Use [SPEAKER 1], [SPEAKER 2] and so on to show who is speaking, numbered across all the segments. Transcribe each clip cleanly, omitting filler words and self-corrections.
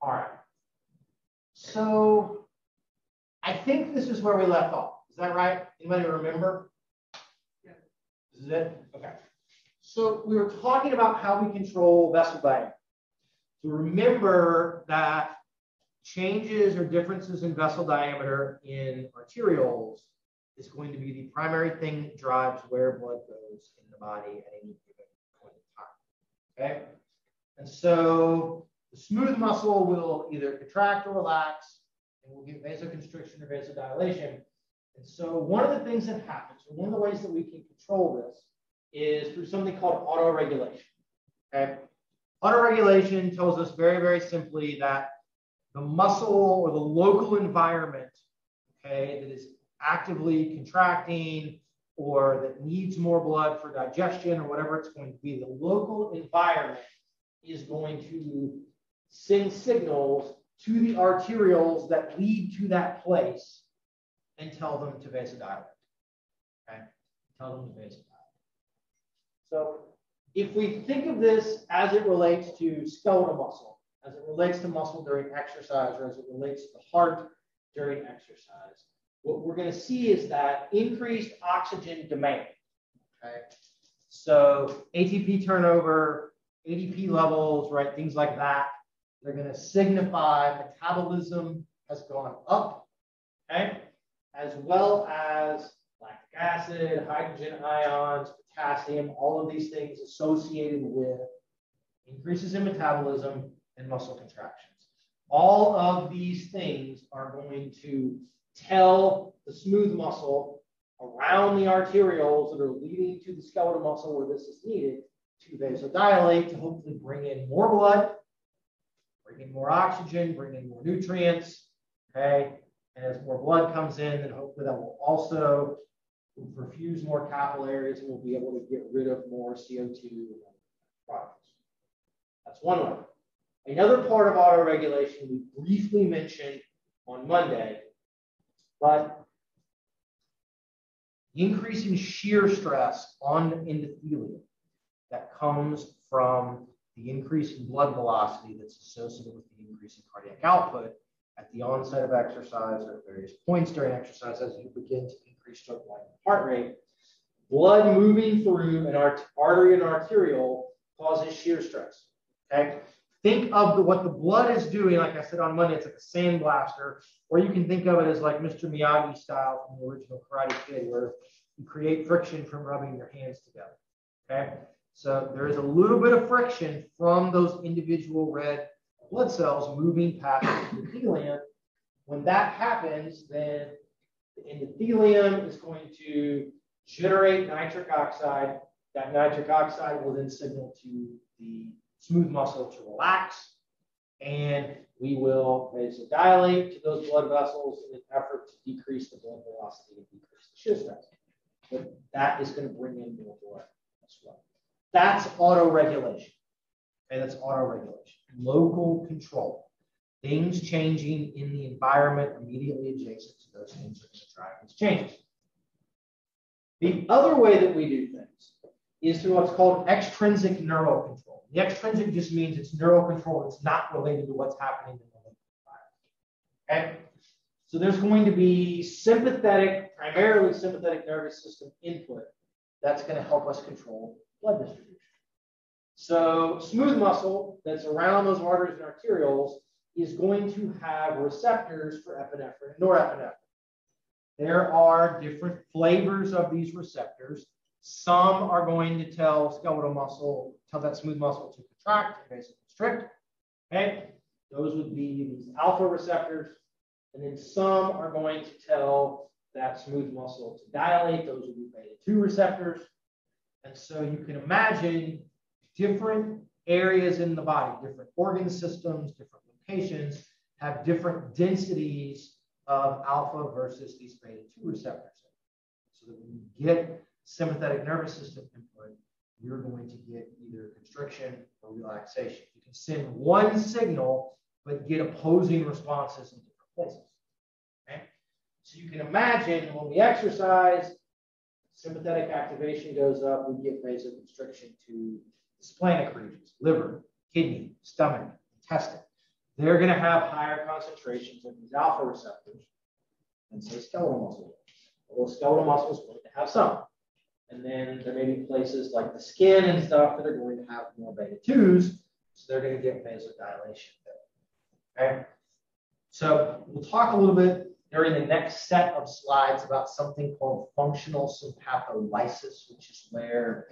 [SPEAKER 1] All right. So I think this is where we left off. Is that right? Anybody remember? Yeah. This is it? Okay. So we were talking about how we control vessel diameter. So remember that changes or differences in vessel diameter in arterioles is going to be the primary thing that drives where blood goes in the body at any given point in time. Okay? And so the smooth muscle will either contract or relax, and we'll get vasoconstriction or vasodilation. And so one of the things that happens, or one of the ways that we can control this, is through something called autoregulation. Okay? Autoregulation tells us very, very simply that the muscle or the local environment, okay, that is actively contracting or that needs more blood for digestion or whatever it's going to be, the local environment is going to send signals to the arterioles that lead to that place and tell them to vasodilate. Okay? Tell them to vasodilate. So if we think of this as it relates to skeletal muscle, as it relates to muscle during exercise, or as it relates to the heart during exercise, what we're going to see is that increased oxygen demand. Okay? So ATP turnover, ADP levels, right, things like that, they're going to signify metabolism has gone up, okay? As well as lactic acid, hydrogen ions, potassium, all of these things associated with increases in metabolism and muscle contractions. All of these things are going to tell the smooth muscle around the arterioles that are leading to the skeletal muscle where this is needed to vasodilate, to hopefully bring in more blood, bring in more oxygen, bring in more nutrients, okay? And as more blood comes in, then hopefully that will also perfuse more capillaries and we'll be able to get rid of more CO2 products. That's one way. Another part of autoregulation we briefly mentioned on Monday, but increasing shear stress on the endothelium that comes from the increase in blood velocity that's associated with the increase in cardiac output at the onset of exercise or at various points during exercise as you begin to increase stroke volume and heart rate. Blood moving through an artery and arteriole causes shear stress. Okay? Think of what the blood is doing, like I said on Monday, it's like a sandblaster, or you can think of it as like Mr. Miyagi style from the original Karate Kid, where you create friction from rubbing your hands together. Okay? So there is a little bit of friction from those individual red blood cells moving past the endothelium. When that happens, then the endothelium is going to generate nitric oxide. That nitric oxide will then signal to the smooth muscle to relax, and we will vasodilate to those blood vessels in an effort to decrease the blood velocity and decrease the shear stress. But that is going to bring in more blood as well. That's autoregulation. Okay, that's autoregulation. Local control. Things changing in the environment immediately adjacent to those things that are going to drive these changes. The other way that we do things is through what's called extrinsic neural control. The extrinsic just means it's neural control that's not related to what's happening in the local environment. Okay? So there's going to be sympathetic, primarily sympathetic nervous system input that's going to help us control blood distribution. So smooth muscle that's around those arteries and arterioles is going to have receptors for epinephrine and norepinephrine. There are different flavors of these receptors. Some are going to tell skeletal muscle, tell that smooth muscle to contract and vasoconstrict. Okay? Those would be these alpha receptors. And then some are going to tell that smooth muscle to dilate. Those would be beta-2 receptors. And so you can imagine different areas in the body, different organ systems, different locations have different densities of alpha versus these beta-2 receptors. So that when you get sympathetic nervous system input, you're going to get either constriction or relaxation. You can send one signal, but get opposing responses in different places. Okay? So you can imagine when we exercise, sympathetic activation goes up, we get vasoconstriction to the splenic regions, liver, kidney, stomach, intestine. they're going to have higher concentrations of these alpha receptors than, say, skeletal muscle. Although skeletal muscle is going to have some. And then there may be places like the skin and stuff that are going to have more beta 2s, so they're going to get vasodilation there. Okay? So we'll talk a little bit during the next set of slides about something called functional sympatholysis, which is where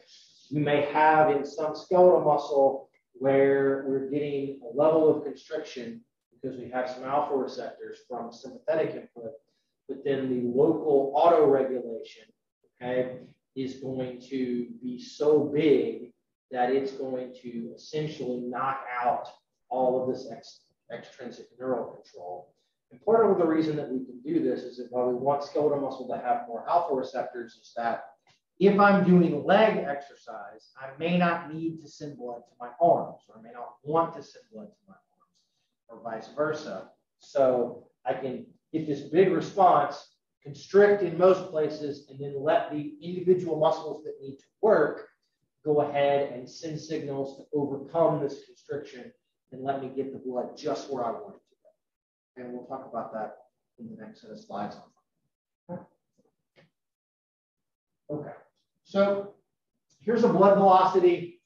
[SPEAKER 1] we may have in some skeletal muscle where we're getting a level of constriction because we have some alpha receptors from sympathetic input, but then the local autoregulation, okay, is going to be so big that it's going to essentially knock out all of this extrinsic neural control. And part of the reason that we can do this is that while we want skeletal muscle to have more alpha receptors, is that if I'm doing leg exercise, I may not need to send blood to my arms, or I may not want to send blood to my arms, or vice versa. So I can get this big response, constrict in most places, and then let the individual muscles that need to work go ahead and send signals to overcome this constriction and let me get the blood just where I want it to go. And we'll talk about that in the next set of slides. Okay, so here's a blood velocity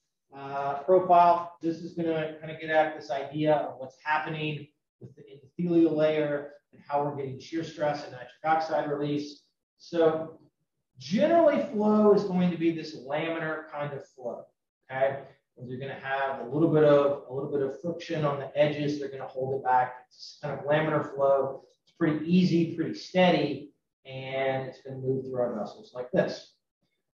[SPEAKER 1] profile. This is going to kind of get at this idea of what's happening with the endothelial layer and how we're getting shear stress and nitric oxide release. So generally, flow is going to be this laminar kind of flow. Okay, you're going to have a little bit of friction on the edges. They're going to hold it back. It's kind of laminar flow. It's pretty easy, pretty steady, and it's going to move through our vessels like this.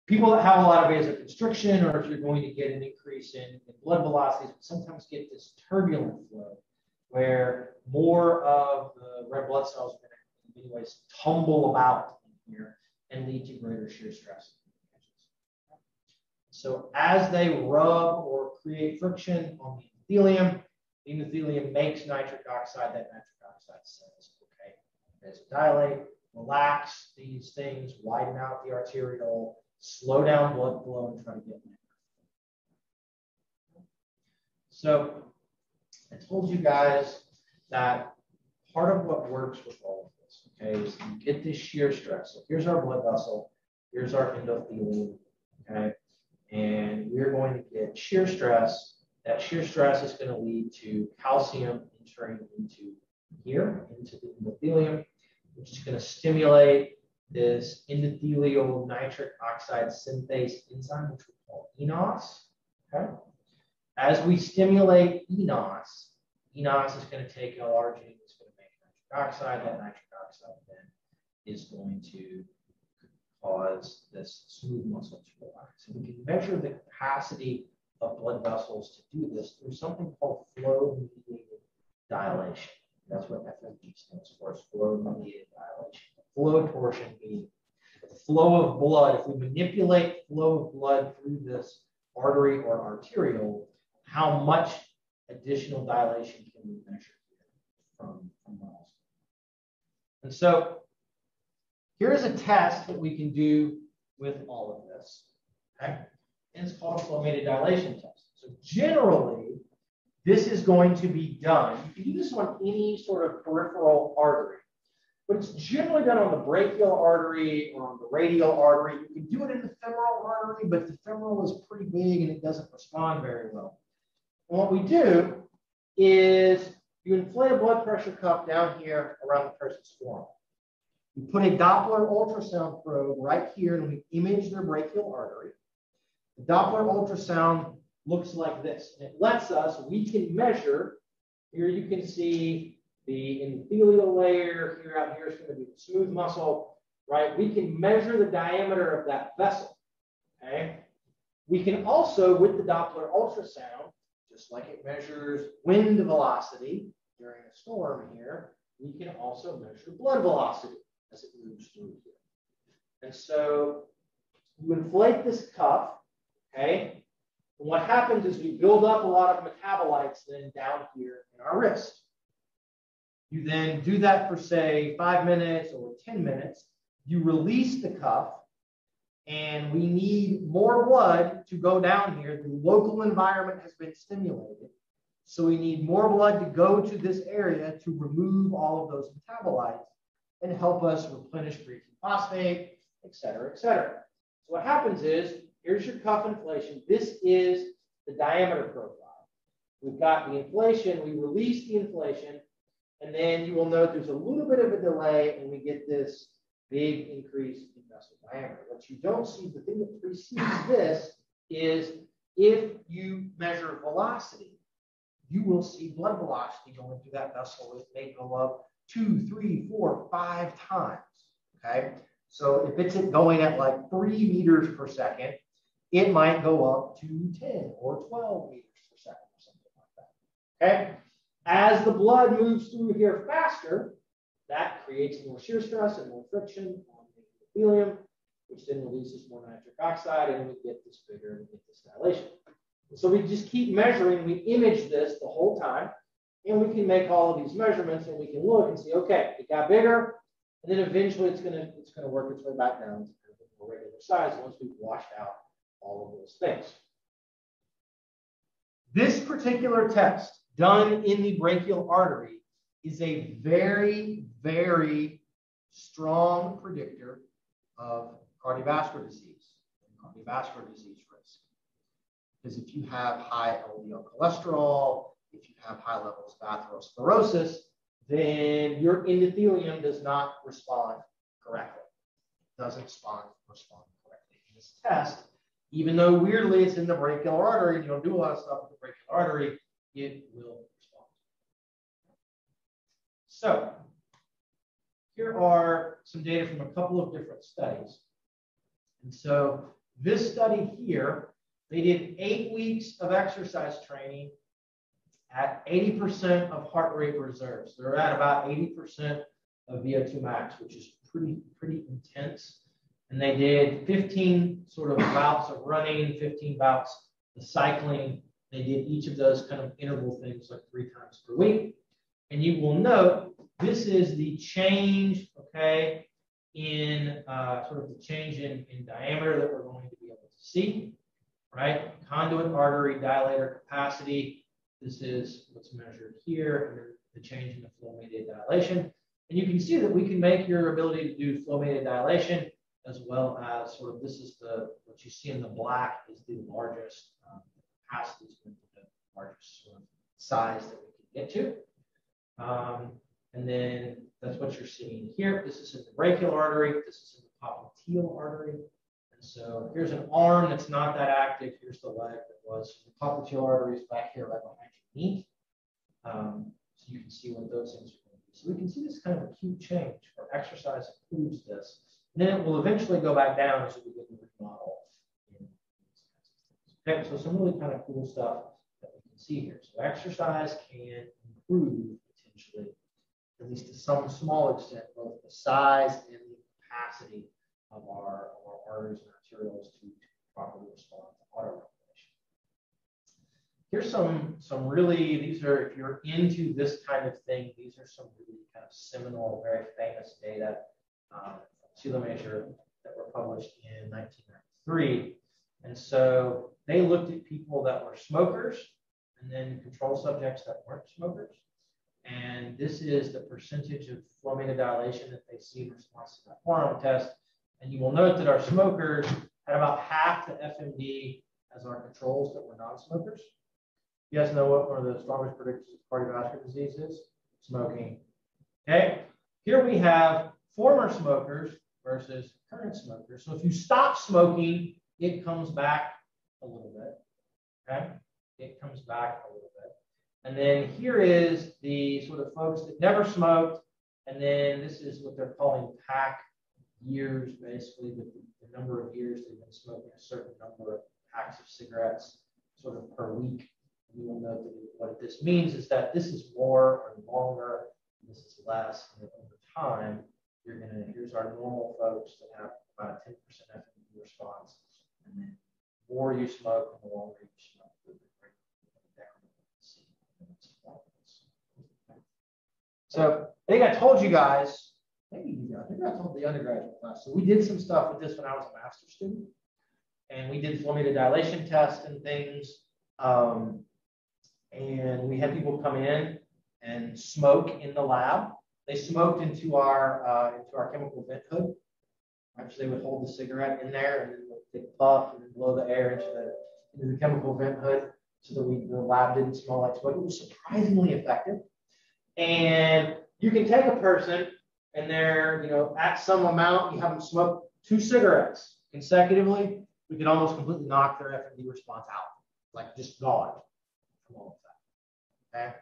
[SPEAKER 1] People that have a lot of vasoconstriction, or if you're going to get an increase in blood velocities, sometimes get this turbulent flow, where more of the red blood cells are going to, in many ways, tumble about in here and lead to greater shear stress. So as they rub or create friction on the endothelium makes nitric oxide. That nitric oxide says, okay, vasodilate, relax these things, widen out the arteriole, slow down blood flow, and try to get there. So I told you guys that part of what works with all of this, okay, is you get this shear stress. So here's our blood vessel, here's our endothelium, okay, and we're going to get shear stress. That shear stress is going to lead to calcium entering into here, into the endothelium, which is going to stimulate this endothelial nitric oxide synthase enzyme, which we call ENOS. Okay? As we stimulate ENOS is going to take L-arginine, it's going to make nitric oxide. That nitric oxide then is going to cause this smooth muscle to relax. And we can measure the capacity of blood vessels to do this through something called flow-mediated dilation. That's what FMD stands for, is flow-mediated dilation. Flow torsion meaning the flow of blood. If we manipulate flow of blood through this artery or arteriole, how much additional dilation can we measure here from miles? And so here's a test that we can do with all of this. Okay? And it's called a flowmated dilation test. So generally, this is going to be done. You can do this on any sort of peripheral artery, but it's generally done on the brachial artery or on the radial artery. You can do it in the femoral artery, but the femoral is pretty big and it doesn't respond very well. And what we do is you inflate a blood pressure cuff down here around the person's forearm. You put a Doppler ultrasound probe right here and we image their brachial artery. The Doppler ultrasound looks like this. And it lets us, we can measure, here you can see the endothelial layer, here out here is going to be the smooth muscle, right? We can measure the diameter of that vessel, okay? We can also, with the Doppler ultrasound, just like it measures wind velocity during a storm here, we can also measure blood velocity as it moves through here. And so you inflate this cuff, okay? And what happens is we build up a lot of metabolites then down here in our wrist. You then do that for, say, 5 minutes or 10 minutes. You release the cuff, and we need more blood to go down here. The local environment has been stimulated. So we need more blood to go to this area to remove all of those metabolites and help us replenish creatine phosphate, et cetera, et cetera. So what happens is, here's your cuff inflation. This is the diameter profile. We've got the inflation, we release the inflation, and then you will note there's a little bit of a delay and we get this big increase in vessel diameter. What you don't see, the thing that precedes this is if you measure velocity, you will see blood velocity going through that vessel. It may go up 2, 3, 4, 5 times, okay? So if it's going at like 3 meters per second, it might go up to 10 or 12 meters per second or something like that, okay? As the blood moves through here faster, that creates more shear stress and more friction on the endothelium, which then releases more nitric oxide, and we get this bigger, we get this dilation. So we just keep measuring, we image this the whole time, and we can make all of these measurements, and we can look and see, okay, it got bigger, and then eventually it's gonna work its way back down to a more regular size once we've washed out all of those things. This particular test done in the brachial artery is a very, very strong predictor of cardiovascular disease and cardiovascular disease risk. Because if you have high LDL cholesterol, if you have high levels of atherosclerosis, then your endothelium does not respond correctly. It doesn't respond correctly. In this test, even though weirdly it's in the brachial artery, and you don't do a lot of stuff with the brachial artery, it will respond. So here are some data from a couple of different studies. And so this study here, they did 8 weeks of exercise training at 80% of heart rate reserves. They're at about 80% of VO2 max, which is pretty intense. And they did 15 sort of bouts of running, 15 bouts of cycling. They did each of those kind of interval things like 3 times per week. And you will note this is the change, okay, in sort of the change in diameter that we're going to be able to see, right? Conduit artery dilator capacity. This is what's measured here, and the change in the flowmated dilation. And you can see that we can make your ability to do flowmated dilation as well as sort of, this is what you see in the black is the largest capacity, the largest sort of size that we can get to. And then that's what you're seeing here. This is in the brachial artery. This is in the popliteal artery. And so here's an arm that's not that active. Here's the leg that was. The popliteal artery is back here right behind your knee. So you can see what those things are going to be. So we can see this kind of acute change where exercise improves this. And then it will eventually go back down as we get the remodel. Okay, so some really kind of cool stuff that we can see here. So exercise can improve potentially, at least to some small extent, both the size and the capacity of our arteries and arterioles to properly respond to autoregulation. Here's some really, these are, if you're into this kind of thing, these are some really kind of seminal, very famous data from Flowmated that were published in 1993. And so they looked at people that were smokers and then control subjects that weren't smokers. And this is the percentage of flowmated dilation that they see in response to that hormone test. And you will note that our smokers had about half the FMD as our controls that were non-smokers. You guys know what one of the strongest predictors of cardiovascular disease is? Smoking. Okay. Here we have former smokers versus current smokers. So if you stop smoking, it comes back a little bit. Okay. It comes back a little bit. And then here is the sort of folks that never smoked. And then this is what they're calling pack years, basically the number of years they've been smoking a certain number of packs of cigarettes sort of per week. And you will note that what this means is that this is more or longer, this is less, and over time, you're gonna, here's our normal folks that have about a 10% FMD response. And then the more you smoke and the longer you smoke, the greater down. So I think I told you guys, maybe I think I told the undergraduate class. So we did some stuff with this when I was a master's student, and we did flowmated dilation tests and things. and we had people come in and smoke in the lab. They smoked into our chemical vent hood. Right? So they would hold the cigarette in there and then they'd puff and then blow the air into the chemical vent hood so that the lab didn't smell like smoke. It was surprisingly effective. And you can take a person and they're, at some amount, you have them smoke 2 cigarettes consecutively, we can almost completely knock their F&D response out, like just gone from all of that. Okay?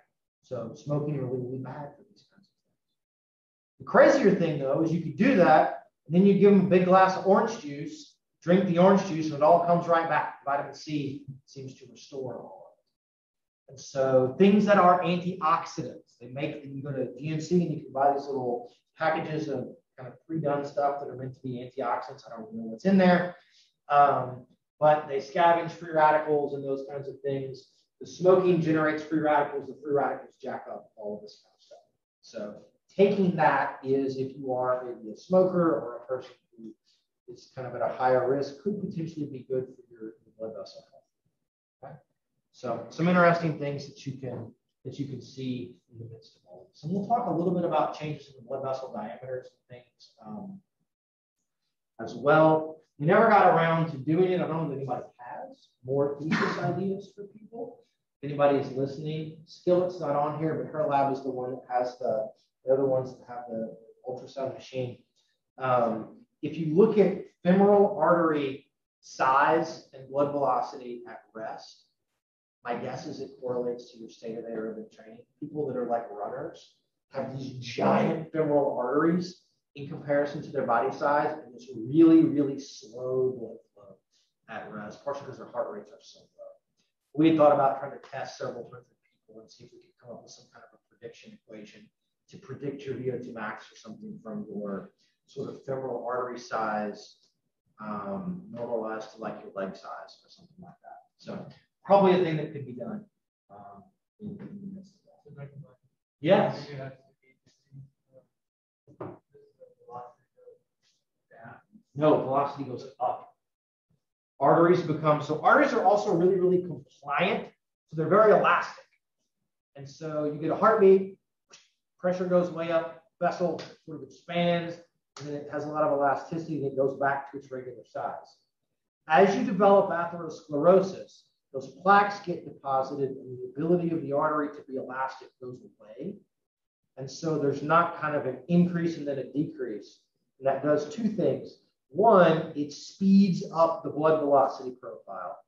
[SPEAKER 1] So smoking is really, really bad for these kinds of things. The crazier thing, though, is you could do that, and then you give them a big glass of orange juice, drink the orange juice, and it all comes right back. Vitamin C seems to restore all of it. And so things that are antioxidants, you go to GNC and you can buy these little packages of kind of pre-done stuff that are meant to be antioxidants. I don't know what's in there. But they scavenge free radicals and those kinds of things. The smoking generates free radicals. The free radicals jack up all of this kind of stuff. So taking that is, if you are maybe a smoker or a person who is kind of at a higher risk, could potentially be good for your blood vessel health. Okay? So some interesting things that you can see in the midst of all of this. And we'll talk a little bit about changes in the blood vessel diameters and things as well. We never got around to doing it. I don't know if anybody has more thesis ideas for people. If anybody is listening, Skillet's not on here, but her lab is the one that has the other ones that have the ultrasound machine. If you look at femoral artery size and blood velocity at rest, my guess is it correlates to your state of aerobic training. People that are like runners have these giant femoral arteries in comparison to their body size, and this really, really slow blood flow at rest, partially because their heart rates are so low. We had thought about trying to test several hundred people and see if we could come up with some kind of a prediction equation to predict your VO2 max or something from your sort of femoral artery size normalized to like your leg size or something like that. So probably a thing that could be done in the midst of that. Yes. No, velocity goes up. Arteries are also really, really compliant. So they're very elastic. And so you get a heartbeat, pressure goes way up, vessel sort of expands, and then it has a lot of elasticity that goes back to its regular size. As you develop atherosclerosis, those plaques get deposited and the ability of the artery to be elastic goes away. And so there's not kind of an increase and then a decrease. And that does 2 things. One, it speeds up the blood velocity profile.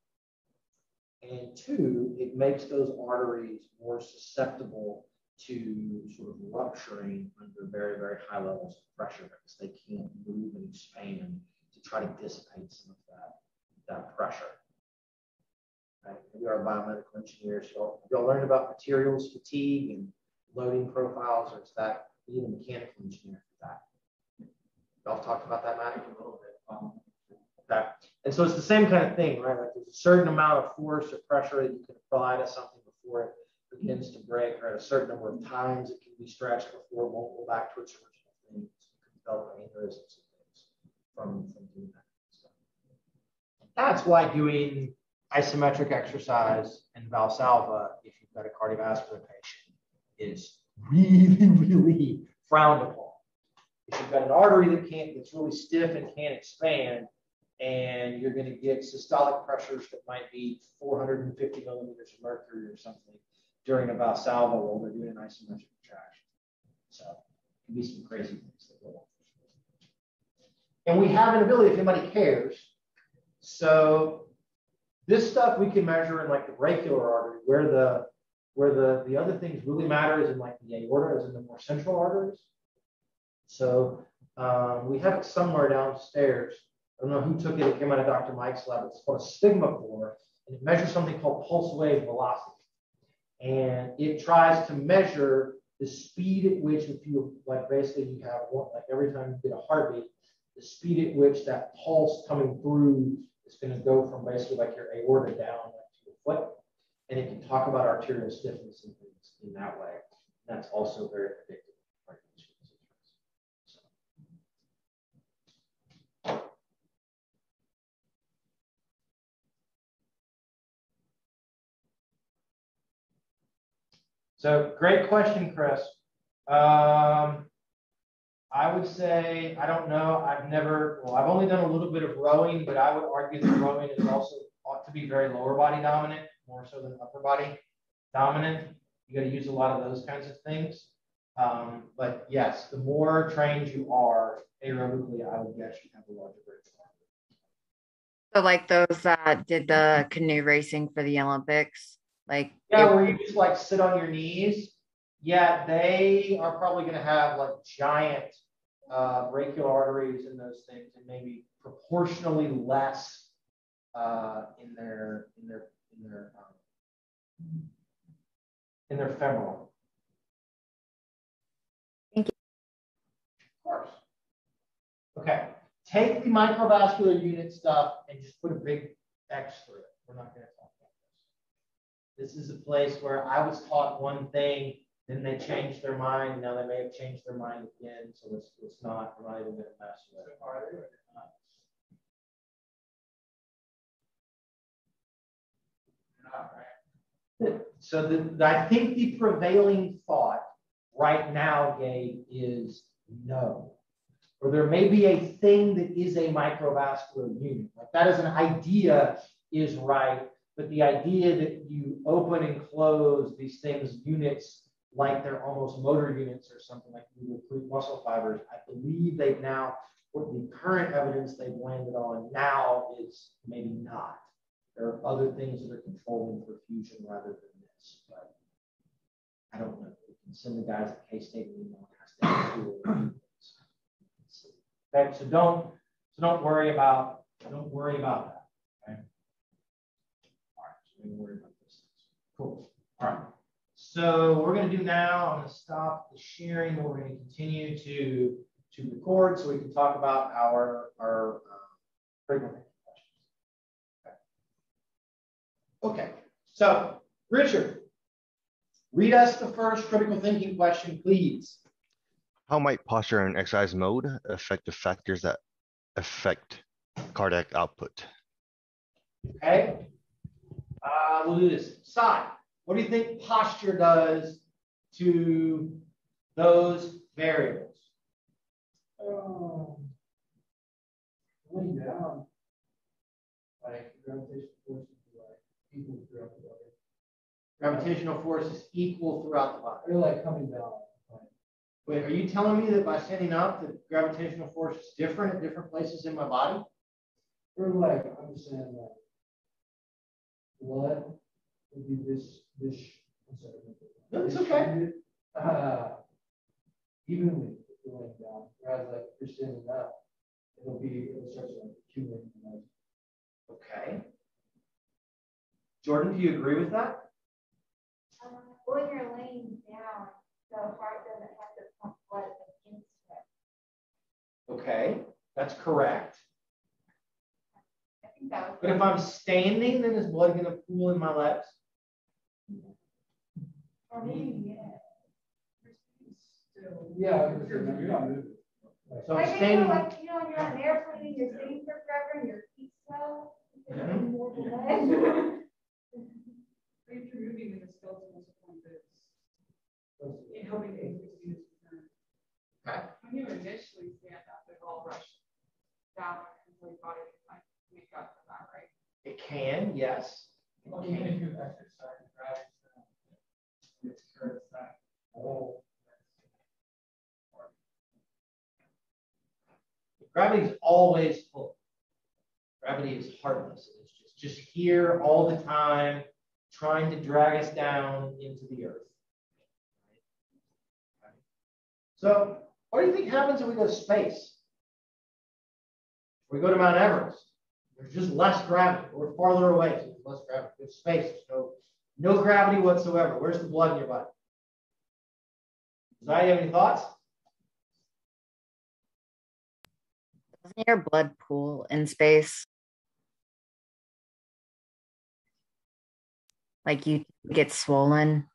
[SPEAKER 1] And 2, it makes those arteries more susceptible to sort of rupturing under very, very high levels of pressure because they can't move and expand to try to dissipate some of that pressure. Right? We are biomedical engineers, so y'all learned about materials fatigue and loading profiles, or is that being a mechanical engineer for that? Y'all talked about that, Matt, a little bit. Okay. And so it's the same kind of thing, right? Like there's a certain amount of force or pressure that you can apply to something before it begins to break, or at a certain number of times it can be stretched before it won't go back to its original thing. So it can develop aneurysms and things from doing that. So that's why doing isometric exercise and Valsalva, if you've got a cardiovascular patient, is really, really frowned upon. If you've got an artery that's really stiff and can't expand, and you're going to get systolic pressures that might be 450 millimeters of mercury or something during a Valsalva while they're doing an isometric contraction. So it can be some crazy things that go on. And we have an ability, if anybody cares. So this stuff we can measure in like the brachial artery, where the other things really matter is in like the aorta, as in the more central arteries. So we have it somewhere downstairs. I don't know who took it. It came out of Dr. Mike's lab. It's called a sphygmophore, and it measures something called pulse wave velocity. And it tries to measure the speed at which, if you like, basically you have one, like every time you get a heartbeat, the speed at which that pulse coming through is going to go from basically like your aorta down like to your foot. And it can talk about arterial stiffness and things in that way. And that's also very predictive. So great question, Chris. I would say, I don't know. I've only done a little bit of rowing, but I would argue that rowing is also ought to be very lower body dominant, more so than upper body dominant. You got to use a lot of those kinds of things. But yes, the more trained you are aerobically, I would guess you have a larger brain.
[SPEAKER 2] So like those that did the canoe racing for the Olympics, like
[SPEAKER 1] where you just like sit on your knees. Yeah, they are probably going to have like giant brachial arteries in those things, and maybe proportionally less in their femoral.
[SPEAKER 2] Thank you.
[SPEAKER 1] Of course. Okay. Take the microvascular unit stuff and just put a big X through it. We're not going to talk about this. This is a place where I was taught one thing, then they changed their mind. Now they may have changed their mind again. So we're not even going to mess with it. So I think the prevailing thought right now, Gabe, is no. Or there may be a thing that is a microvascular unit. Like that as an idea is right, but the idea that you open and close these things, units, like they're almost motor units or something, like you recruit muscle fibers, I believe they've now, what the current evidence they've landed on now is maybe not. There are other things that are controlling perfusion rather than this, but I don't know. We can send the guys at K-State and email and okay, so don't worry about that. Okay. All right, so don't worry about this. Cool. All right. So we're going to do now, I'm going to stop the sharing, but we're going to continue to record so we can talk about our frequent questions. Okay. So Richard, read us the first critical thinking question, please.
[SPEAKER 3] How might posture and exercise mode affect the factors that affect cardiac output?
[SPEAKER 1] Okay. We'll do this. Sai, what do you think posture does to those variables?
[SPEAKER 4] Laying down, like gravitational force is like equal throughout the body.
[SPEAKER 1] Gravitational force is equal throughout the body.
[SPEAKER 4] Or like coming down.
[SPEAKER 1] Wait, are you telling me that by standing up, the gravitational force is different at different places in my body?
[SPEAKER 4] Or like, I'm just saying like, blood would be this, I'm sorry.
[SPEAKER 1] No, it's okay.
[SPEAKER 4] Evenly laying down, whereas like if you're standing up, it'll start to like accumulate.
[SPEAKER 1] Okay. Jordan, do you agree with that?
[SPEAKER 5] When you're laying down, the heart doesn't have to pump blood against it.
[SPEAKER 1] Okay, that's correct.
[SPEAKER 5] I think that was.
[SPEAKER 1] But if I'm standing, then is blood going to pool in my legs?
[SPEAKER 5] Or maybe,
[SPEAKER 4] Yeah, you're not moving.
[SPEAKER 1] So
[SPEAKER 5] I
[SPEAKER 1] I'm
[SPEAKER 5] think
[SPEAKER 1] standing.
[SPEAKER 5] like, when you're on an airplane and you're sitting for forever and your feet swell, more blood.
[SPEAKER 6] If you're moving in the skeletal muscle it's helping to increase venous return.
[SPEAKER 1] Okay.
[SPEAKER 6] When you initially stand up, it all rush down until your body can like make up for that, right?
[SPEAKER 1] It can, yes.
[SPEAKER 4] Well, even if you exercise, right? It's that. Oh.
[SPEAKER 1] Gravity is always full. Gravity is heartless. It's just here all the time, trying to drag us down into the earth. So, what do you think happens if we go to space? If we go to Mount Everest, there's just less gravity. We're farther away, so there's less gravity. There's space, no gravity whatsoever. Where's the blood in your body? Does anybody have any thoughts?
[SPEAKER 2] Doesn't your blood pool in space? Like you get swollen?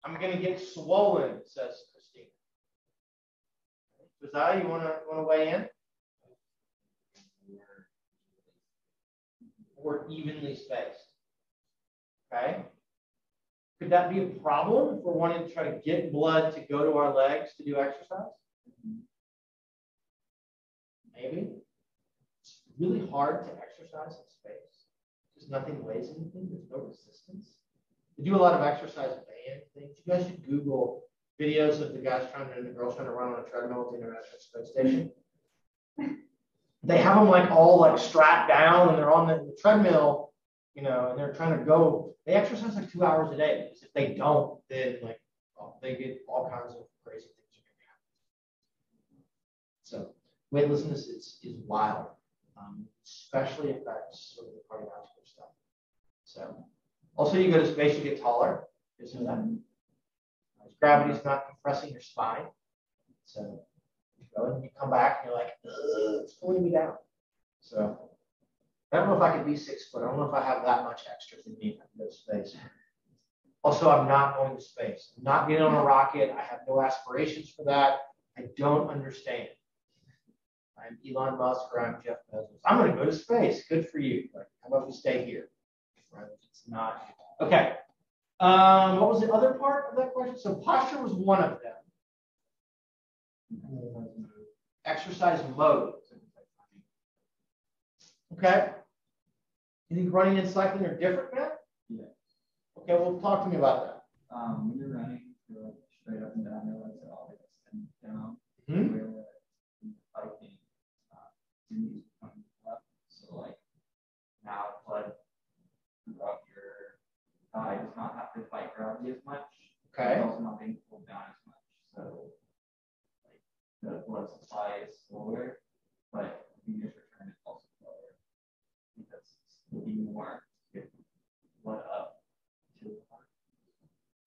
[SPEAKER 1] I'm going to get swollen, says Christine. Josiah, you want to weigh in? Or evenly spaced. Okay. Could that be a problem if we're wanting to try to get blood to go to our legs to do exercise? Maybe. It's really hard to exercise in space. Just nothing weighs anything. There's no resistance. They do a lot of exercise band things. You guys should Google videos of the guys trying to and the girls trying to run on a treadmill at the International Space Station. They have them like all like strapped down and they're on the treadmill, you know, and they're trying to go. They exercise like 2 hours a day because if they don't, then like they get all kinds of crazy things are going to happen. So weightlessness is wild, especially affects sort of the cardiovascular stuff. So also you go to space, you get taller. Just know that. Gravity is not compressing your spine. So you go and you come back and you're like, it's pulling me down. So I don't know if I could be 6 foot. I don't know if I have that much extra in me to go to space. Also, I'm not going to space. I'm not getting on a rocket. I have no aspirations for that. I don't understand. I'm Elon Musk or I'm Jeff Bezos. I'm going to go to space. Good for you. Like, how about we stay here? Right? It's not. Okay. What was the other part of that question? So posture was one of them. Exercise mode. Okay. You think running and cycling are different, Matt?
[SPEAKER 7] Yeah.
[SPEAKER 1] Okay, well, talk to me about that.
[SPEAKER 7] When you're running, you're like straight up and down, your legs are all extended down.
[SPEAKER 1] Mm-hmm.
[SPEAKER 7] Where biking, your knees are coming up. So like now blood throughout your thigh does not have to fight gravity as much.
[SPEAKER 1] Okay.
[SPEAKER 7] It's also not being pulled down as much. So like the blood supply is slower, but venous return is also slower because it's moving more to get blood up to the heart.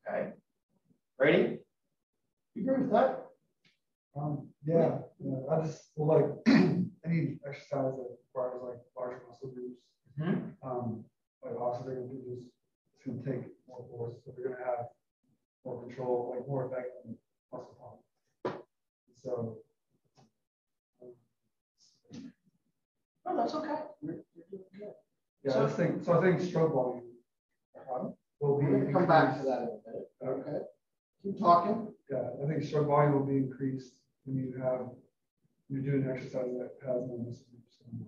[SPEAKER 1] Okay. Ready? You agree with that?
[SPEAKER 4] Yeah. I just like any exercise that requires like large muscle groups.
[SPEAKER 1] Mm-hmm.
[SPEAKER 4] Like obviously they're gonna do this. It's gonna take more force, so they're gonna have more control, like more effect on muscle pump. So.
[SPEAKER 1] Oh, that's okay. You're doing good.
[SPEAKER 4] Yeah,
[SPEAKER 1] So,
[SPEAKER 4] I think stroke volume will be.
[SPEAKER 1] We're going to come back to that in a minute. Okay. Keep talking.
[SPEAKER 4] Yeah, I think stroke volume will be increased when you're doing an exercise that has more muscle groups going on.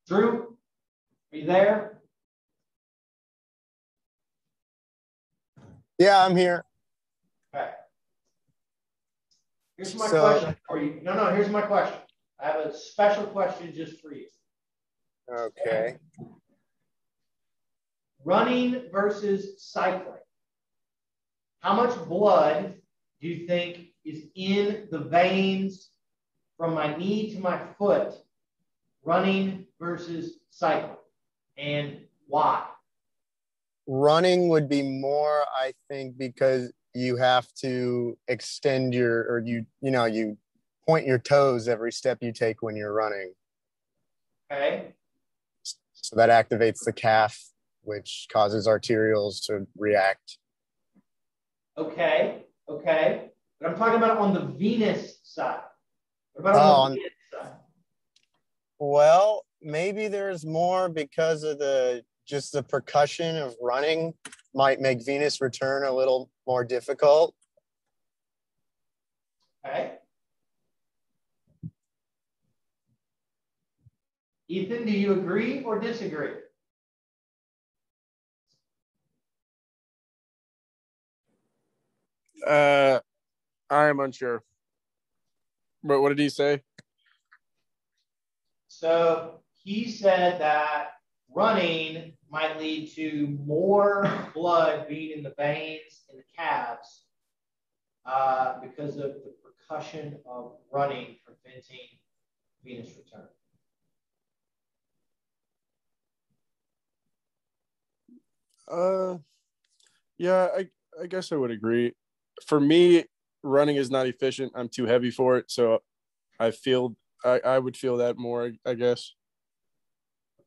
[SPEAKER 1] Drew, are you there?
[SPEAKER 8] Yeah, I'm here.
[SPEAKER 1] Okay. Here's my question for you. No, here's my question. I have a special question just for you.
[SPEAKER 8] Okay.
[SPEAKER 1] Running versus cycling. How much blood do you think is in the veins from my knee to my foot running versus cycling? And why?
[SPEAKER 8] Running would be more, I think, because you have to extend you point your toes every step you take when you're running.
[SPEAKER 1] Okay.
[SPEAKER 8] So that activates the calf, which causes arterioles to react.
[SPEAKER 1] Okay. But I'm talking about on the venous side. What about on the venous side?
[SPEAKER 8] Well, maybe there's more because of the percussion of running might make venous return a little more difficult.
[SPEAKER 1] Okay. Ethan, do you agree or disagree?
[SPEAKER 9] I am unsure. But what did he say?
[SPEAKER 1] So he said that running might lead to more blood being in the veins in the calves because of the percussion of running preventing venous return.
[SPEAKER 9] Yeah, I guess I would agree. For me, running is not efficient. I'm too heavy for it, so I would feel that more, I guess.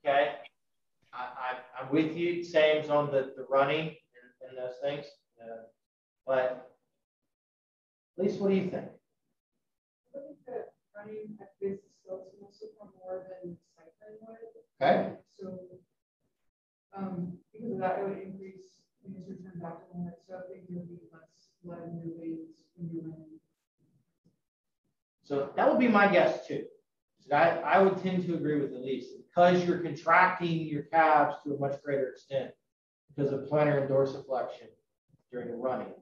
[SPEAKER 1] Okay, I'm with you. Same's on the running and those things. But at least, what do you think?
[SPEAKER 6] I think that running activates the skeletal muscle more than cycling would.
[SPEAKER 1] Okay.
[SPEAKER 6] So So, because of that, it would increase venous return back to normal. So I think there would be less blood in your veins when you're running.
[SPEAKER 1] So that would be my guess too. So I would tend to agree with Elise, because you're contracting your calves to a much greater extent because of plantar and dorsiflexion during the running.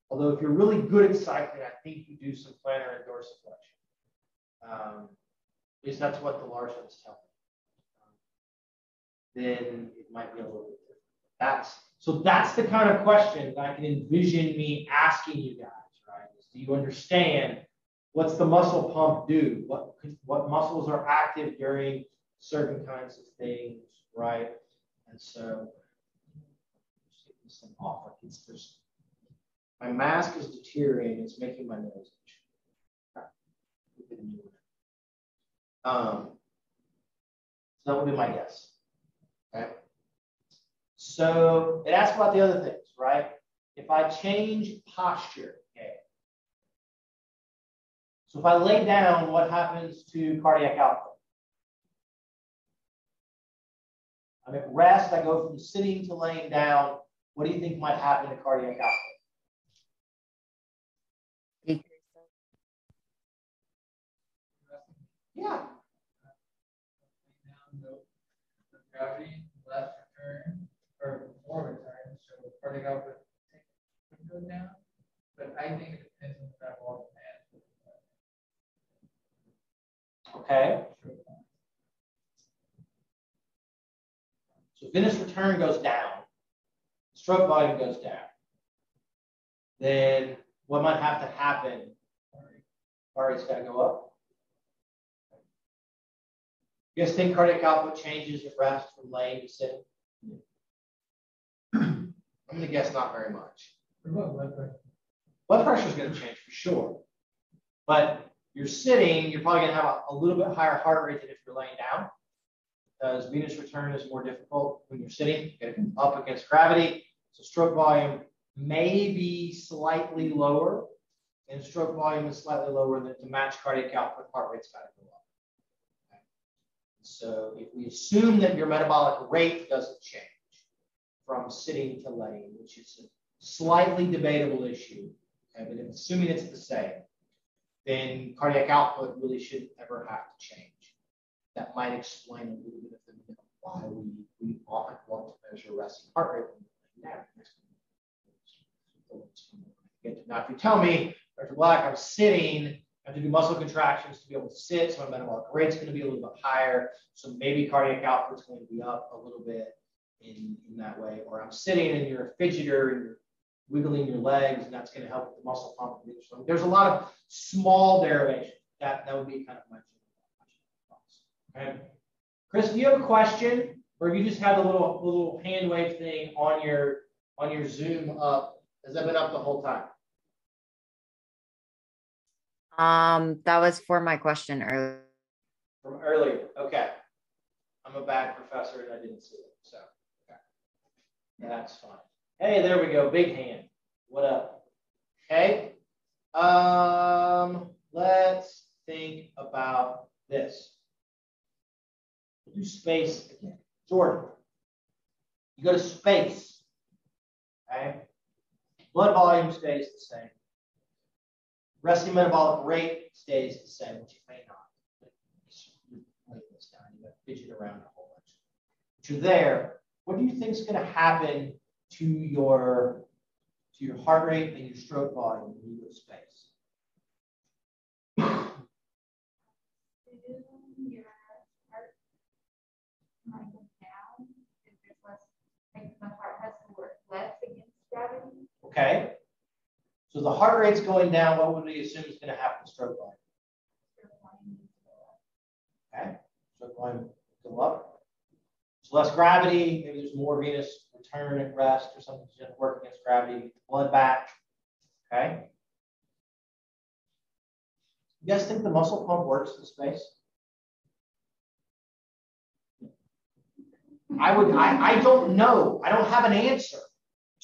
[SPEAKER 1] Although if you're really good at cycling, I think you do some plantar and dorsiflexion. At least that's what the Larsons tell me. Then it might be a little bit different. That's the kind of question that I can envision me asking you guys, right? Do you understand what's the muscle pump do? What muscles are active during certain kinds of things, right? And so, just get this thing off. Like it's just, my mask is deteriorating. It's making my nose itch. So that would be my guess. Okay. So it asks about the other things, right? If I change posture, okay. So if I lay down, what happens to cardiac output? I'm at rest. I go from sitting to laying down. What do you think might happen to cardiac output? Yeah.
[SPEAKER 7] Gravity, less return, or more return, so cardiac output could go down. But I think it depends on the metabolic demand.
[SPEAKER 1] Okay. So venous return goes down, stroke volume goes down. Then what might have to happen? Heart rate's got to go up. You guys think cardiac output changes at rest from laying to sitting? I'm going to guess not very much. Blood pressure is going to change for sure. But you're sitting, you're probably going to have a little bit higher heart rate than if you're laying down, because venous return is more difficult when you're sitting. You're going to come up against gravity. So stroke volume may be slightly lower, and stroke volume is slightly lower than to match cardiac output, heart rate's got to go up. Okay. So if we assume that your metabolic rate doesn't change from sitting to laying, which is a slightly debatable issue, okay, but assuming it's the same, then cardiac output really shouldn't ever have to change. That might explain a little bit of the why we often want to measure resting heart rate when we're laying down. Now, if you tell me, Dr. Black, I'm sitting, I have to do muscle contractions to be able to sit, so my metabolic rate's going to be a little bit higher, so maybe cardiac output's going to be up a little bit in that way. Or I'm sitting and you're a fidgeter and you're wiggling your legs, and that's going to help with the muscle pump. So there's a lot of small derivations. That would be kind of my thoughts. Okay. Chris, do you have a question, or have you just had the little hand wave thing on your Zoom up? Has that been up the whole time?
[SPEAKER 2] That was for my question earlier.
[SPEAKER 1] From earlier. Okay. I'm a bad professor and I didn't see it. So okay. That's fine. Hey, there we go. Big hand. What up? Okay. Let's think about this. We'll do space again. Jordan, you go to space. Okay. Blood volume stays the same. Resting metabolic rate stays the same, which it may not. Write this down. You got to fidget around a whole bunch. But you're there. What do you think is going to happen to your heart rate and your stroke volume when you go to space?
[SPEAKER 5] Your heart might go down if there's less, like the heart has to work less against gravity.
[SPEAKER 1] Okay. So the heart rate's going down. What would we assume is going to happen to stroke volume? Okay. Stroke volume will go up. So less gravity. Maybe there's more venous return at rest or something to work against gravity. Get the blood back. Okay. You guys think the muscle pump works in space? I don't know. I don't have an answer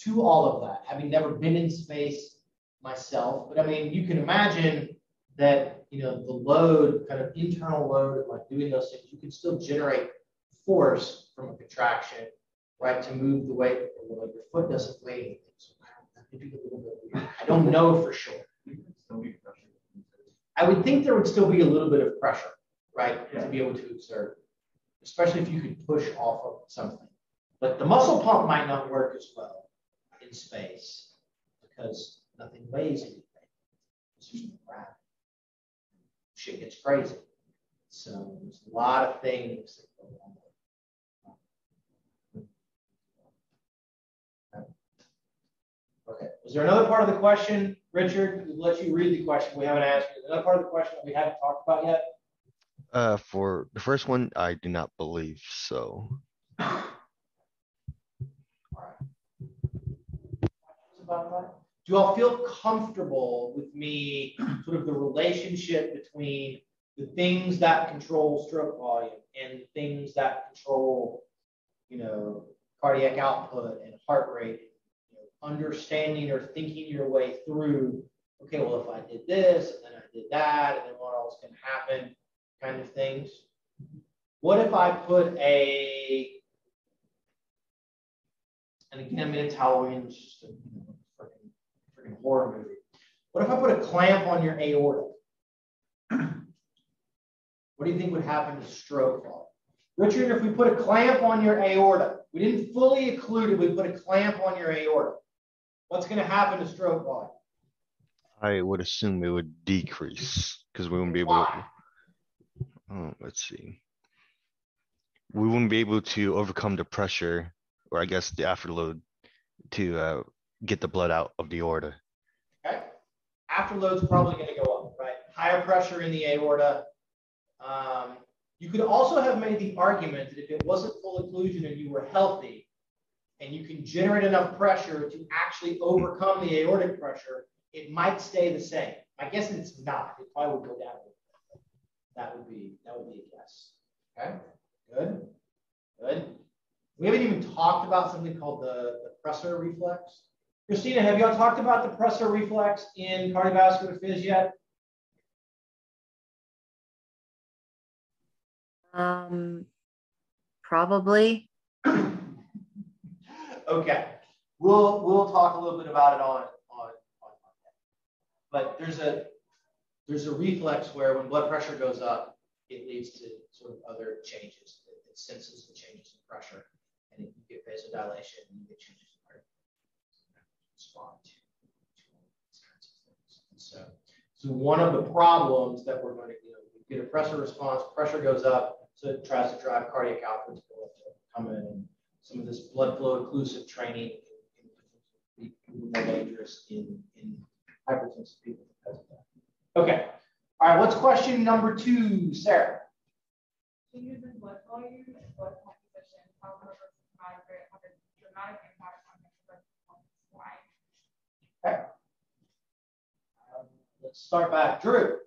[SPEAKER 1] to all of that, having never been in space myself. But I mean, you can imagine that, the load, kind of internal load of like doing those things, you can still generate force from a contraction, right, to move the weight, or like your foot doesn't weigh anything. So maybe a little bit weird. I don't know for sure. I would think there would still be a little bit of pressure, right, to be able to exert, especially if you could push off of something. But the muscle pump might not work as well in space because nothing weighs anything. It's just gravity. Shit gets crazy. So there's a lot of things that go on. Okay. Was there another part of the question, Richard? We'll let you read the question. We haven't answered. Another part of the question that we haven't talked about yet?
[SPEAKER 3] For the first one, I do not believe so.
[SPEAKER 1] All right. About that? Do you all feel comfortable with me, sort of the relationship between the things that control stroke volume and the things that control, cardiac output and heart rate? Understanding or thinking your way through, okay, well, if I did this and then I did that, and then what else can happen, kind of things. What if I put and again, it's Halloween, it's just a freaking horror movie. What if I put a clamp on your aorta? What do you think would happen to stroke volume? Richard, if we put a clamp on your aorta, we didn't fully occlude it, we put a clamp on your aorta. What's going to happen to stroke volume?
[SPEAKER 3] I would assume it would decrease because we wouldn't be able to. Let's see. We wouldn't be able to overcome the pressure, or I guess the afterload, to get the blood out of the aorta.
[SPEAKER 1] Okay. Afterload's probably going to go up, right? Higher pressure in the aorta. You could also have made the argument that if it wasn't full occlusion and you were healthy, and you can generate enough pressure to actually overcome the aortic pressure, it might stay the same. My guess is it's not. It probably would go down a little bit. That would be a guess. Okay, good. We haven't even talked about something called the pressor reflex. Christina, have y'all talked about the pressor reflex in cardiovascular phys yet?
[SPEAKER 2] Probably.
[SPEAKER 1] Okay, we'll talk a little bit about it on Monday. But there's a reflex where when blood pressure goes up, it leads to sort of other changes. It senses the changes in pressure, and you get vasodilation, and you get changes in heart respond to these kinds of things. And so one of the problems that we're going to get a pressure response, pressure goes up, so it tries to drive cardiac output to come in, and some of this blood flow occlusive training can be more dangerous in hypertensive people because of that. Okay. All right. What's question number 2, Sarah?
[SPEAKER 5] Changes in blood volume and blood composition, however, have a dramatic impact on exercise performance. Why?
[SPEAKER 1] Okay. Let's start back. Drew.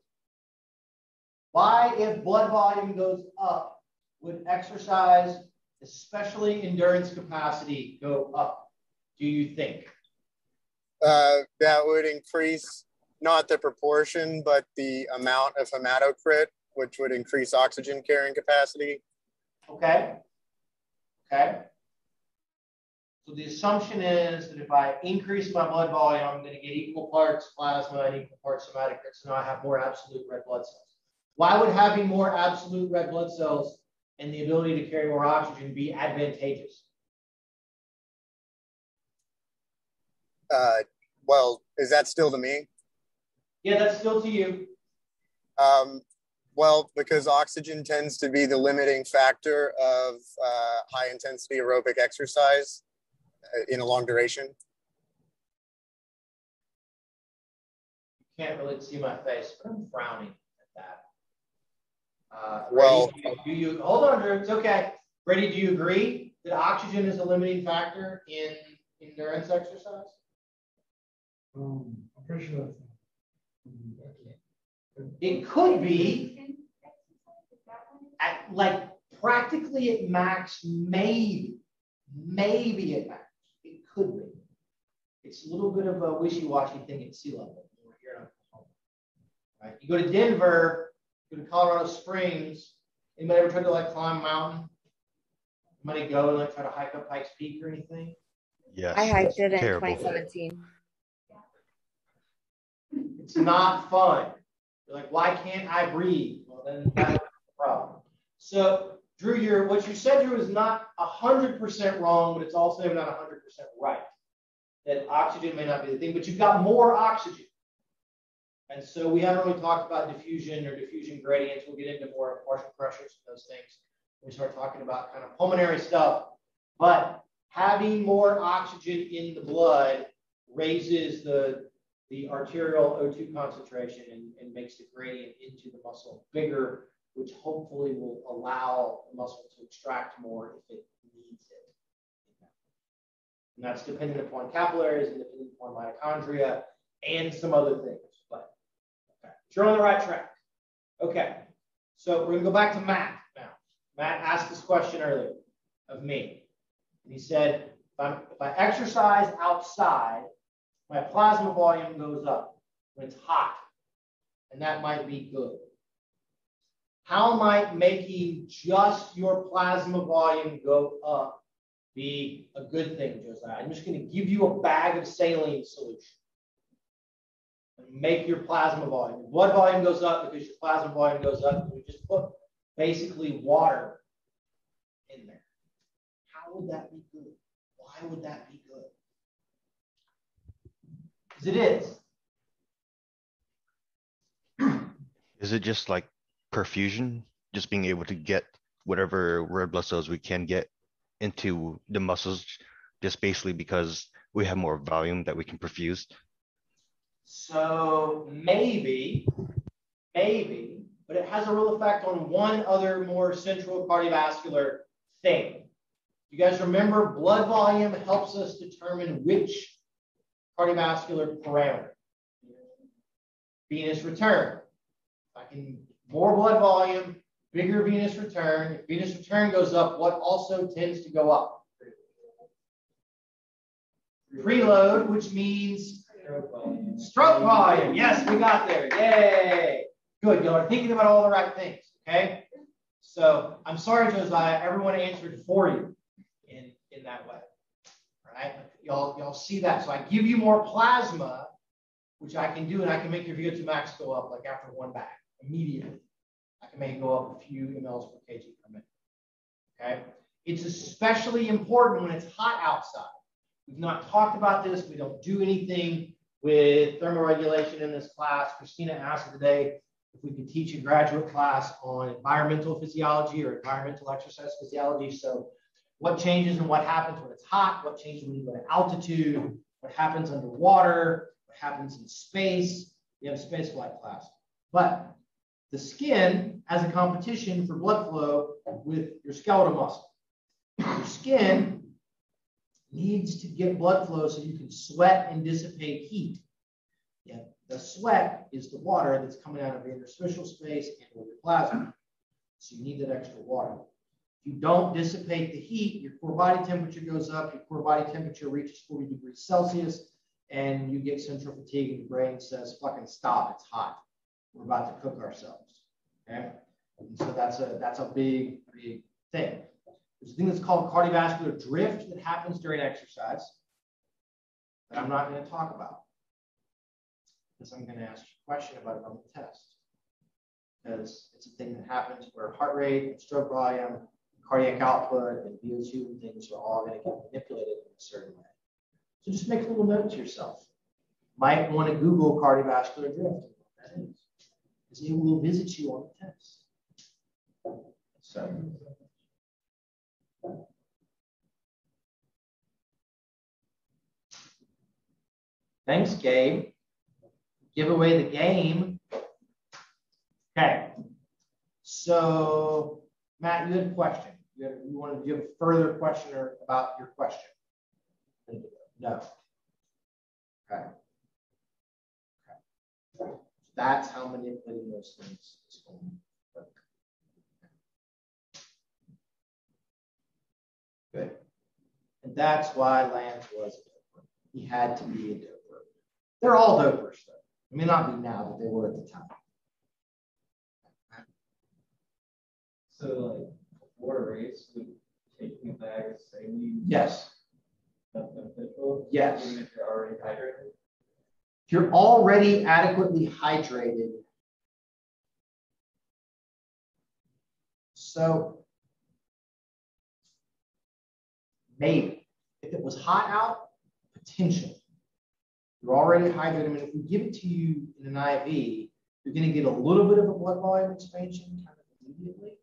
[SPEAKER 1] Why, if blood volume goes up, would exercise, especially endurance capacity, go up, do you think?
[SPEAKER 8] That would increase not the proportion, but the amount of hematocrit, which would increase oxygen carrying capacity.
[SPEAKER 1] Okay. So the assumption is that if I increase my blood volume, I'm going to get equal parts plasma and equal parts hematocrit, so now I have more absolute red blood cells. Why would having more absolute red blood cells and the ability to carry more oxygen be advantageous?
[SPEAKER 8] Well, is that still to me?
[SPEAKER 1] Yeah, that's still to you.
[SPEAKER 8] Well, because oxygen tends to be the limiting factor of high intensity aerobic exercise in a long duration.
[SPEAKER 1] You can't really see my face, but I'm frowning at that.
[SPEAKER 8] Well,
[SPEAKER 1] Brady, do you hold on, Drew? It's okay. Brady, do you agree that oxygen is a limiting factor in endurance exercise?
[SPEAKER 4] I'm pretty sure that's
[SPEAKER 1] It could be at like practically at max, maybe at max. It could be. It's a little bit of a wishy-washy thing at sea level. We're here in Oklahoma. Right? You go to Denver, go to Colorado Springs. Anybody ever tried to like climb a mountain? Somebody go and like try to hike up Pikes Peak or anything?
[SPEAKER 3] Yes.
[SPEAKER 2] I hiked it in
[SPEAKER 3] Terrible.
[SPEAKER 2] 2017.
[SPEAKER 1] It's not fun. You're like, why can't I breathe? Well, then that's the problem. So, Drew, what you said, Drew, is not 100% wrong, but it's also not 100% right. That oxygen may not be the thing, but you've got more oxygen. And so we haven't really talked about diffusion or diffusion gradients. We'll get into more partial pressures and those things when we start talking about kind of pulmonary stuff. But having more oxygen in the blood raises the arterial O2 concentration and makes the gradient into the muscle bigger, which hopefully will allow the muscle to extract more if it needs it. And that's dependent upon capillaries and dependent upon mitochondria and some other things. But okay, you're on the right track. Okay, so we're going to go back to Matt now. Matt asked this question earlier of me. And he said, if I exercise outside, my plasma volume goes up when it's hot, and that might be good. How might making just your plasma volume go up be a good thing, Josiah? I'm just going to give you a bag of saline solution and make your plasma volume. Your blood volume goes up because your plasma volume goes up. And we just put basically water in there. How would that be good? Why would that be good? Because it is.
[SPEAKER 3] Is it just like perfusion? Just being able to get whatever red blood cells we can get into the muscles, just basically because we have more volume that we can perfuse?
[SPEAKER 1] So maybe, but it has a real effect on one other more central cardiovascular thing. You guys remember blood volume helps us determine which cardiovascular parameter? Venous return. I can more blood volume, bigger venous return. If venous return goes up, what also tends to go up? Preload, which means stroke volume. Yes, we got there. Yay. Good. Y'all are thinking about all the right things. Okay. So I'm sorry, Josiah. Everyone answered for you in that way. All right. Y'all see that. So I give you more plasma, which I can do, and I can make your VO2 max go up like after one bag immediately. I can make it go up a few mLs per kg per minute. Okay. It's especially important when it's hot outside. We've not talked about this. We don't do anything with thermoregulation in this class. Christina asked today if we could teach a graduate class on environmental physiology or environmental exercise physiology. So what changes and what happens when it's hot, what changes when you go to altitude, what happens underwater, what happens in space. We have a space flight class. But the skin has a competition for blood flow with your skeletal muscle. Your skin needs to get blood flow so you can sweat and dissipate heat. Yeah, the sweat is the water that's coming out of your interstitial space and or your plasma. So you need that extra water. If you don't dissipate the heat, your core body temperature goes up, your core body temperature reaches 40 degrees Celsius, and you get central fatigue, and your brain says, fucking stop, it's hot. We're about to cook ourselves. Okay? And so that's a big, big thing. There's a thing that's called cardiovascular drift that happens during exercise that I'm not going to talk about because I'm going to ask you a question about it on the test. Because it's a thing that happens where heart rate and stroke volume, cardiac output, and VO2 and things are all going to get manipulated in a certain way. So just make a little note to yourself. Might want to Google cardiovascular drift. That is. Because it will visit you on the test. So. Thanks, Gabe. Give away the game. Okay. So, Matt, you had a question. You wanted to give a further question about your question? No. Okay. That's how manipulating those things is going to work. Good. And that's why Lance was a doper. He had to be a doper. They're all dopers, though. It may not be now, but they were at the time.
[SPEAKER 7] So, like, before a race, would taking a bag of saline,
[SPEAKER 1] Yes.
[SPEAKER 7] that's beneficial?
[SPEAKER 1] Yes.
[SPEAKER 7] Even if you're already hydrated?
[SPEAKER 1] If you're already adequately hydrated, so maybe. If it was hot out, potentially. You're already hydrated. I mean, if we give it to you in an IV, you're going to get a little bit of a blood volume expansion kind of immediately.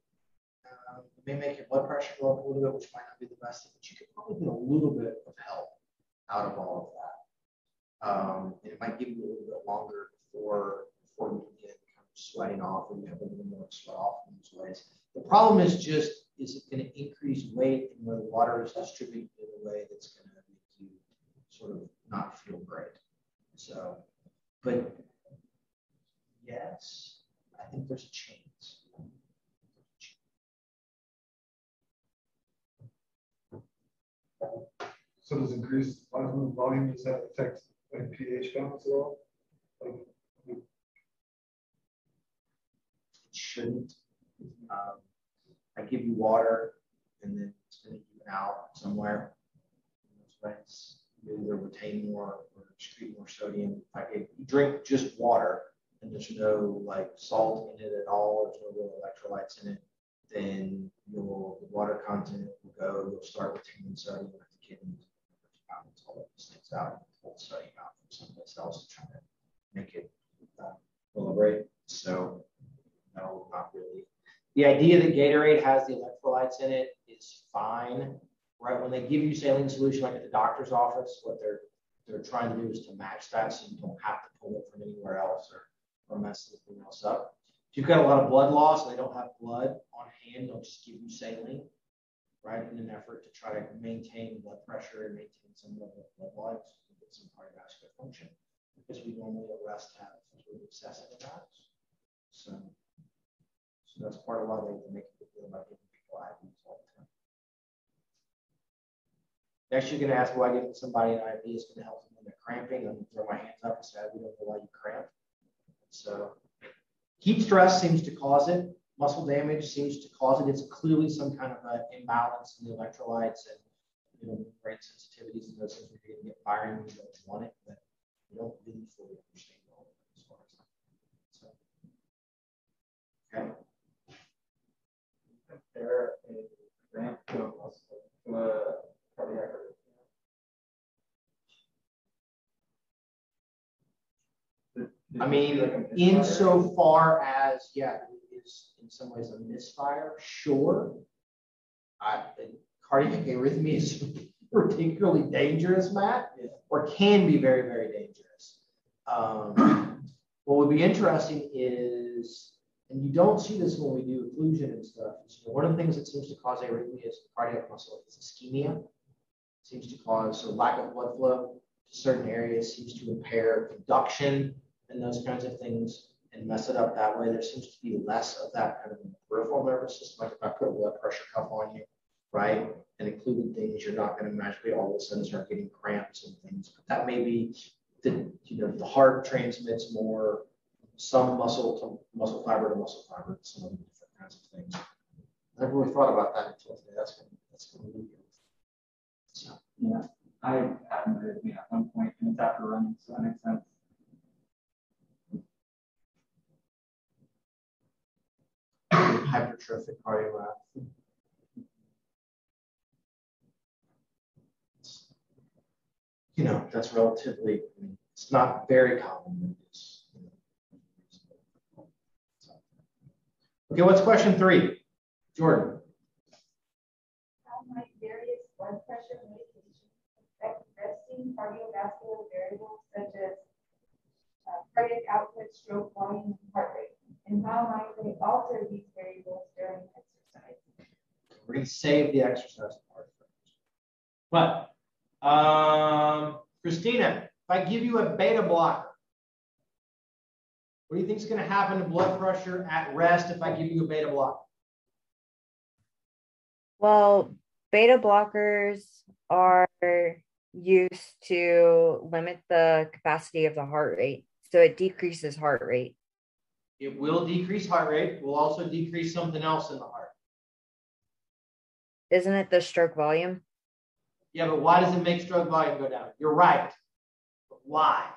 [SPEAKER 1] It may make your blood pressure go up a little bit, which might not be the best thing, but you could probably get a little bit of help out of all of that. It might give you a little bit longer before you begin kind of sweating off, or you have a little more sweat off in those ways. The problem is just, is it going to increase weight and where the water is distributed in a way that's going to make you sort of not feel great. So, but yes, I think there's a chance.
[SPEAKER 4] So does increased plasma volume, does that affect like pH balance at all? Like,
[SPEAKER 1] It shouldn't. I give you water, and then it's going to even out somewhere. You either retain more or excrete more sodium. If you drink just water and there's no like salt in it at all, there's no real electrolytes in it, then the water content will go. You'll start retaining sodium at the kidneys. All those things out, pull sodium out from someplace else to try to make it equilibrate. So no, not really. The idea that Gatorade has the electrolytes in it is fine, right? When they give you saline solution, like at the doctor's office, what they're trying to do is to match that, so you don't have to pull it from anywhere else or mess anything else up. If you've got a lot of blood loss and they don't have blood on hand, they'll just give you saline, right? In an effort to try to maintain blood pressure and maintain some level of blood volume, so you get some cardiovascular function, because we normally at rest have sort of excessive amounts. So that's part of why they make a big deal about giving people IVs all the time. Next, you're going to ask why giving somebody an IV is going to help them when they're cramping. I'm going to throw my hands up and say, we don't know why you cramp. So heat stress seems to cause it. Muscle damage seems to cause it. It's clearly some kind of an imbalance in the electrolytes and brain sensitivities and those things. We're going to get firing when you don't want it, but we don't really fully understand all of it as far as that. So, okay.
[SPEAKER 7] Compare a cramp to a muscle, to a cardiac arrhythmia.
[SPEAKER 1] I mean, insofar as, yeah, it is in some ways a misfire, sure. Cardiac arrhythmia is particularly dangerous, Matt, or can be very, very dangerous. What would be interesting is, and you don't see this when we do occlusion and stuff, one of the things that seems to cause arrhythmia is cardiac muscle is ischemia. It seems to cause, so lack of blood flow to certain areas seems to impair conduction and those kinds of things and mess it up that way. There seems to be less of that kind of peripheral nervous system. Like if I put a blood pressure cuff on you, right, and included things, you're not going to magically all of a sudden start getting cramps and things. But that may be that the heart transmits more, some muscle to muscle fiber to muscle fiber, some of the different kinds of things. I never really thought about that until today. That's going to be good. So
[SPEAKER 7] yeah, I had an arrhythmia at one point, and it's after running, so that makes sense.
[SPEAKER 1] Hypertrophic cardiomyopathy. That's relatively, it's not very common. It's, okay, what's question 3? Jordan.
[SPEAKER 5] How might various blood pressure medications affect resting cardiovascular variables such as cardiac output, stroke volume, and heart rate? And how might they alter these variables during exercise?
[SPEAKER 1] We're going to save the exercise part first. But, Christina, if I give you a beta blocker, what do you think is going to happen to blood pressure at rest if I give you a beta blocker?
[SPEAKER 2] Well, beta blockers are used to limit the capacity of the heart rate. So it decreases heart rate.
[SPEAKER 1] It will decrease heart rate. It will also decrease something else in the heart.
[SPEAKER 2] Isn't it the stroke volume?
[SPEAKER 1] Yeah, but why does it make stroke volume go down? You're right. But why?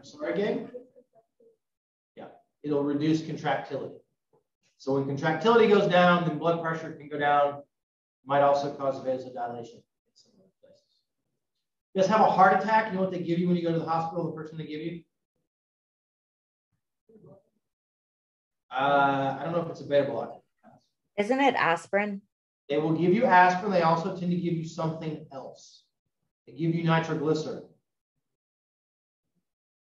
[SPEAKER 1] Sorry, Gabe? Yeah, it'll reduce contractility. So when contractility goes down, then blood pressure can go down. Might also cause vasodilation in some other places. You guys have a heart attack? You know what they give you when you go to the hospital? The first thing they give you? I don't know if it's a beta blocker.
[SPEAKER 2] Isn't it aspirin?
[SPEAKER 1] They will give you aspirin. They also tend to give you something else. They give you nitroglycerin,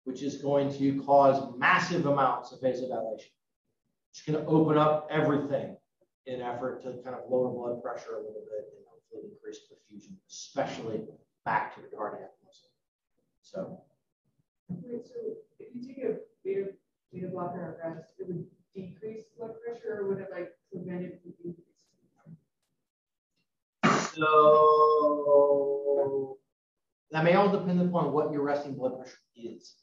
[SPEAKER 1] which is going to cause massive amounts of vasodilation. It's going to open up everything in an effort to kind of lower blood pressure a little bit and hopefully increase perfusion, especially back to the cardiac muscle. So,
[SPEAKER 6] wait, so if you take a beta blocker at rest, it would decrease blood pressure, or would it like prevent it from increasing?
[SPEAKER 1] So that may all depend upon what your resting blood pressure is.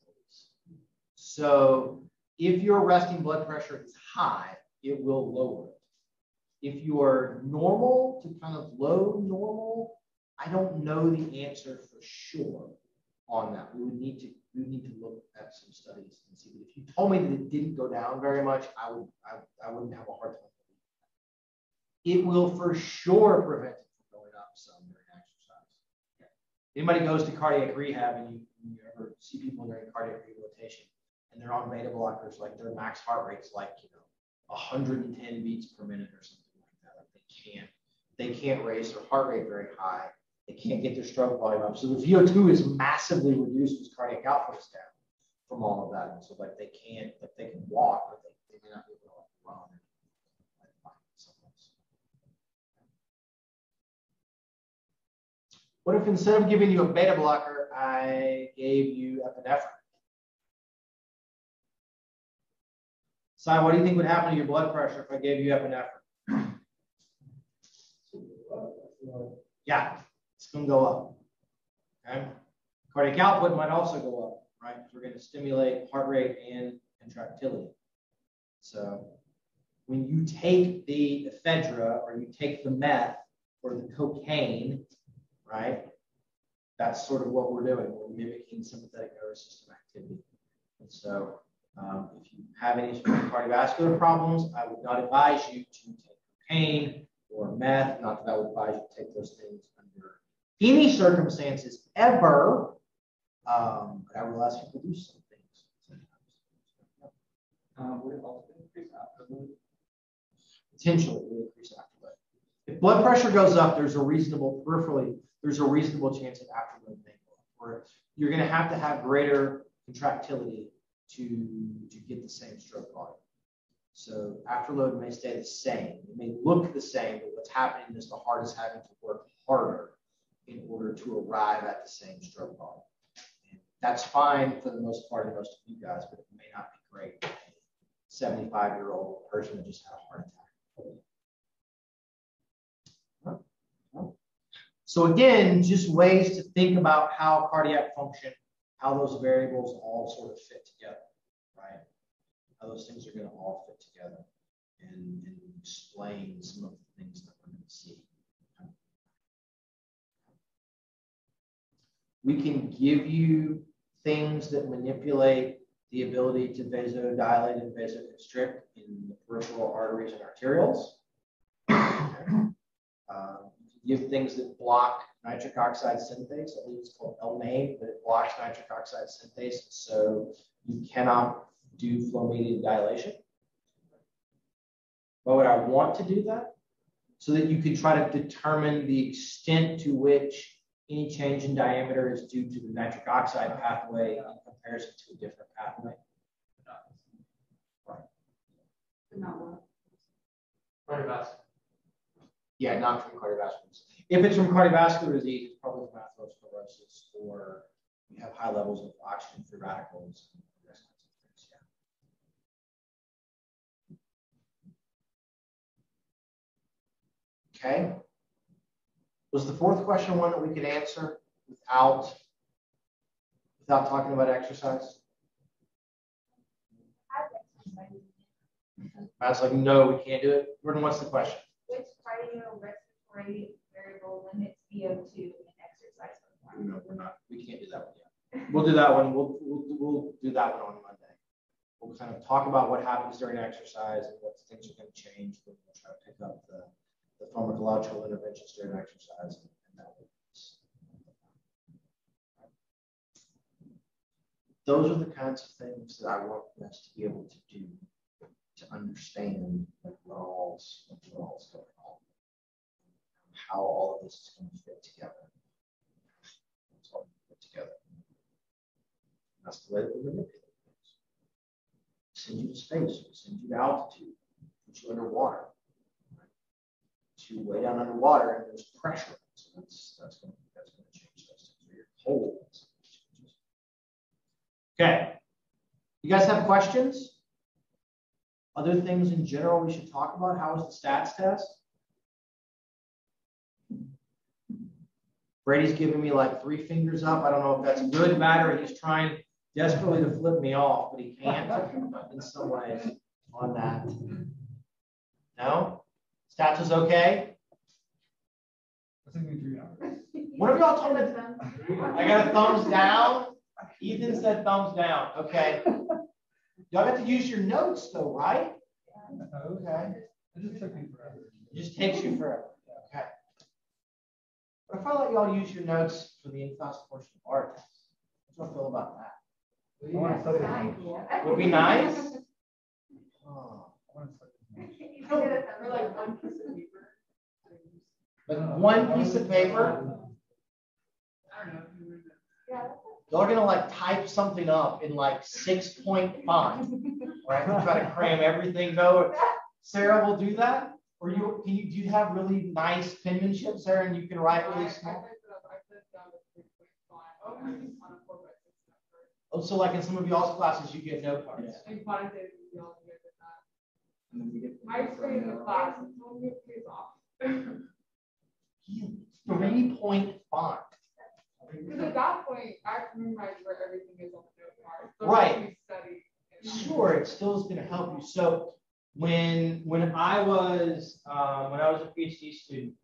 [SPEAKER 1] So if your resting blood pressure is high, it will lower it. If you are normal to kind of low normal, I don't know the answer for sure on that. We would need to look at some studies and see. But if you told me that it didn't go down very much, I wouldn't have a hard time. It will for sure prevent it from going up some during exercise. Yeah. Anybody goes to cardiac rehab and you ever see people during cardiac rehabilitation and they're on beta blockers, like their max heart rate's like 110 beats per minute or something like that. Like they can't raise their heart rate very high. They can't get their stroke volume up. So the VO2 is massively reduced as cardiac output is down from all of that. And so like they can walk, but they may not be able to run. What if instead of giving you a beta blocker, I gave you epinephrine? Si, what do you think would happen to your blood pressure if I gave you epinephrine? Yeah, it's going to go up. Okay. Cardiac output might also go up, right? Because we're going to stimulate heart rate and contractility. So when you take the ephedra or you take the meth or the cocaine, right? That's sort of what we're doing. We're mimicking sympathetic nervous system activity. And so if you have any sort of cardiovascular problems, I would not advise you to take cocaine or meth. Not that I would advise you to take those things under any circumstances ever. But I will ask you to do some things sometimes.
[SPEAKER 7] Would it also increase afterload?
[SPEAKER 1] Potentially, it will increase afterload. If blood pressure goes up, there's a reasonable chance of afterload may go up, or you're going to have greater contractility to get the same stroke volume. So afterload may stay the same. It may look the same, but what's happening is the heart is having to work harder in order to arrive at the same stroke volume. And that's fine for the most part of most of you guys, but it may not be great for a 75-year-old person that just had a heart attack. So again, just ways to think about how cardiac function, how those variables all sort of fit together, right? How those things are going to all fit together and explain some of the things that we're going to see. We can give you things that manipulate the ability to vasodilate and vasoconstrict in the peripheral arteries and arterioles. Give things that block nitric oxide synthase. I believe it's called L-MAID, but it blocks nitric oxide synthase, so you cannot do flowmated dilation. Why would I want to do that? So that you can try to determine the extent to which any change in diameter is due to the nitric oxide pathway in comparison to a different pathway. Right.
[SPEAKER 6] Not what?
[SPEAKER 7] Cardiovascular.
[SPEAKER 1] Yeah, not from cardiovascular disease. If it's from cardiovascular disease, it's probably from atherosclerosis, or you have high levels of oxygen-free radicals. And those kinds of things, yeah. Okay. Was the fourth question one that we could answer without talking about exercise? I was like, no, we can't do it. Jordan, what's the question?
[SPEAKER 5] Which cardiorespiratory variable limits VO2 in exercise performance?
[SPEAKER 1] No, we can't do that one yet. We'll do that one. We'll do that one on Monday. We'll kind of talk about what happens during exercise and what things are going to change. We'll try to pick up the pharmacological interventions during exercise and that will. Those are the kinds of things that I want us to be able to do to understand what all's going on, how all of this is going to fit together. It's all fit together. That's the way that we manipulate things. Send you to space, send you to altitude, put you underwater. Right? You way down underwater and there's pressure. So that's going to change those things. Your whole changes. Okay. You guys have questions? Other things in general we should talk about? How was the stats test? Brady's giving me like 3 fingers up. I don't know if that's good, bad, or he's trying desperately to flip me off, but he can't in some ways on that. No? Stats is okay?
[SPEAKER 4] I think we 3 hours.
[SPEAKER 1] One of y'all told me I got a thumbs down. Ethan said thumbs down. Okay. Y'all got to use your notes though, right? Okay.
[SPEAKER 4] It just took me forever.
[SPEAKER 1] It just takes you forever. Okay. What if I let y'all use your notes for the in-class portion of our test? How do you feel about that?
[SPEAKER 4] I want to study it.
[SPEAKER 1] Would be nice. Oh.
[SPEAKER 4] I want to study it.
[SPEAKER 6] Or like one piece of paper.
[SPEAKER 1] Like one piece of paper.
[SPEAKER 6] I don't know.
[SPEAKER 1] Y'all are gonna like type something up in like 6-point font, right? To try to cram everything though. Sarah will do that, or do you have really nice penmanship, Sarah, and you can write really small? Oh, so like in some of y'all's classes, you get note cards.
[SPEAKER 6] My experience in class, it's only pays off.
[SPEAKER 1] 3-point font.
[SPEAKER 6] Because at that point, I have to memorize where everything is on the note card. So
[SPEAKER 1] Right.
[SPEAKER 6] Study.
[SPEAKER 1] Sure, it still is going to help you. So when I was a PhD student,